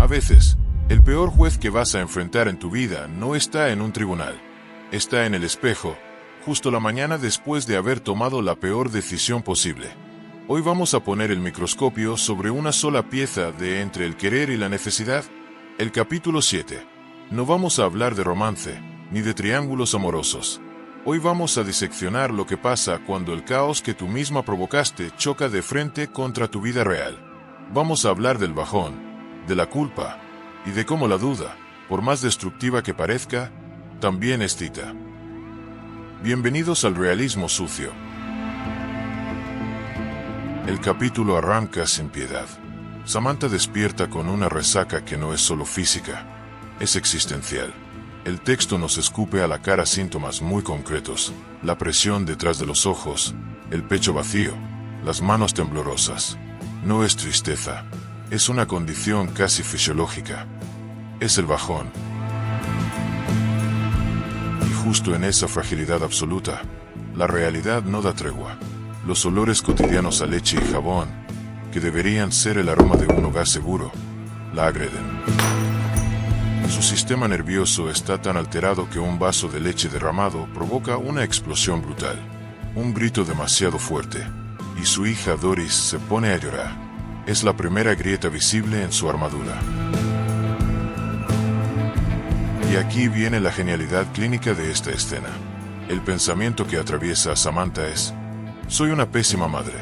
A veces, el peor juez que vas a enfrentar en tu vida no está en un tribunal. Está en el espejo, justo la mañana después de haber tomado la peor decisión posible. Hoy vamos a poner el microscopio sobre una sola pieza de Entre el querer y la necesidad, el capítulo 7. No vamos a hablar de romance, ni de triángulos amorosos. Hoy vamos a diseccionar lo que pasa cuando el caos que tú misma provocaste choca de frente contra tu vida real. Vamos a hablar del bajón, de la culpa, y de cómo la duda, por más destructiva que parezca, también es cita. Bienvenidos al realismo sucio. El capítulo arranca sin piedad. Samantha despierta con una resaca que no es solo física, es existencial. El texto nos escupe a la cara síntomas muy concretos: la presión detrás de los ojos, el pecho vacío, las manos temblorosas. No es tristeza, es una condición casi fisiológica. Es el bajón. Y justo en esa fragilidad absoluta, la realidad no da tregua. Los olores cotidianos a leche y jabón, que deberían ser el aroma de un hogar seguro, la agreden. Su sistema nervioso está tan alterado que un vaso de leche derramado provoca una explosión brutal, un grito demasiado fuerte, y su hija Doris se pone a llorar. Es la primera grieta visible en su armadura. Y aquí viene la genialidad clínica de esta escena. El pensamiento que atraviesa a Samantha es: soy una pésima madre.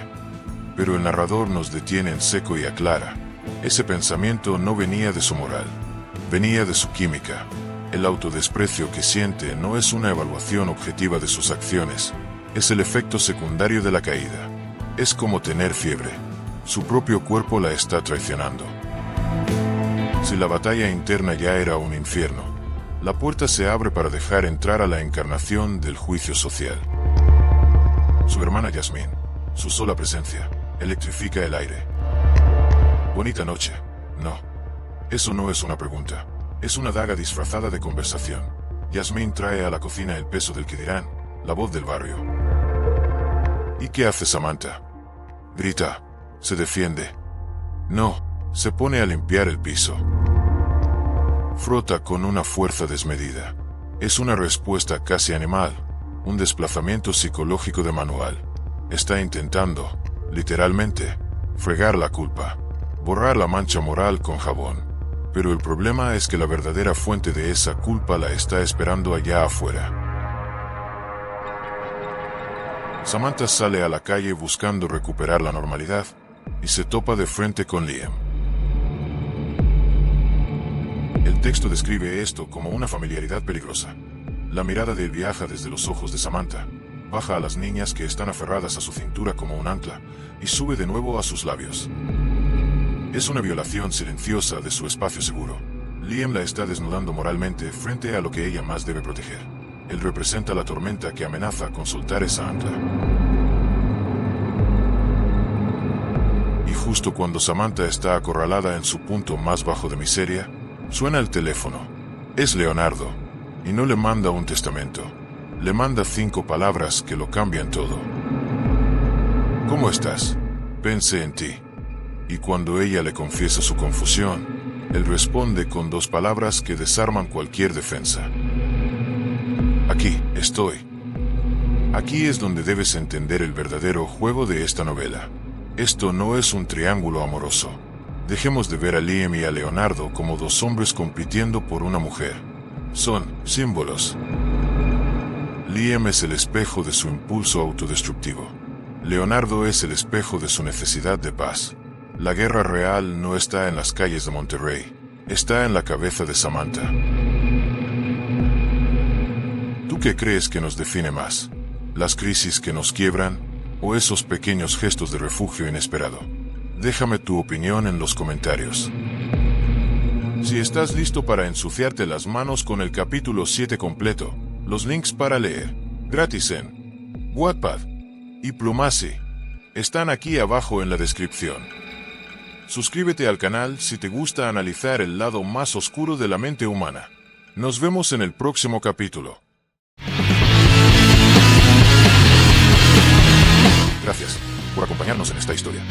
Pero el narrador nos detiene en seco y aclara: ese pensamiento no venía de su moral, venía de su química. El autodesprecio que siente no es una evaluación objetiva de sus acciones, es el efecto secundario de la caída. Es como tener fiebre. Su propio cuerpo la está traicionando. Si la batalla interna ya era un infierno, la puerta se abre para dejar entrar a la encarnación del juicio social. Su hermana Yasmín, su sola presencia, electrifica el aire. Bonita noche. No. Eso no es una pregunta. Es una daga disfrazada de conversación. Yasmín trae a la cocina el peso del que dirán, la voz del barrio. ¿Y qué hace Samantha? Grita. Se defiende. No. Se pone a limpiar el piso. Frota con una fuerza desmedida. Es una respuesta casi animal. Un desplazamiento psicológico de manual. Está intentando, literalmente, fregar la culpa, borrar la mancha moral con jabón. Pero el problema es que la verdadera fuente de esa culpa la está esperando allá afuera. Samantha sale a la calle buscando recuperar la normalidad, y se topa de frente con Liam. El texto describe esto como una familiaridad peligrosa. La mirada de él viaja desde los ojos de Samantha, baja a las niñas que están aferradas a su cintura como un ancla, y sube de nuevo a sus labios. Es una violación silenciosa de su espacio seguro. Liam la está desnudando moralmente frente a lo que ella más debe proteger. Él representa la tormenta que amenaza con soltar esa ancla. Y justo cuando Samantha está acorralada en su punto más bajo de miseria, suena el teléfono. Es Leonardo. Y no le manda un testamento. Le manda 5 palabras que lo cambian todo. ¿Cómo estás? Pensé en ti. Y cuando ella le confiesa su confusión, él responde con 2 palabras que desarman cualquier defensa. Aquí estoy. Aquí es donde debes entender el verdadero juego de esta novela. Esto no es un triángulo amoroso. Dejemos de ver a Liam y a Leonardo como 2 hombres compitiendo por una mujer. Son símbolos. Liam es el espejo de su impulso autodestructivo. Leonardo es el espejo de su necesidad de paz. La guerra real no está en las calles de Monterrey, está en la cabeza de Samantha. ¿Tú qué crees que nos define más? ¿Las crisis que nos quiebran o esos pequeños gestos de refugio inesperado? Déjame tu opinión en los comentarios. Si estás listo para ensuciarte las manos con el capítulo 7 completo, los links para leer, gratis en Wattpad y Plumasi, están aquí abajo en la descripción. Suscríbete al canal si te gusta analizar el lado más oscuro de la mente humana. Nos vemos en el próximo capítulo. Gracias por acompañarnos en esta historia.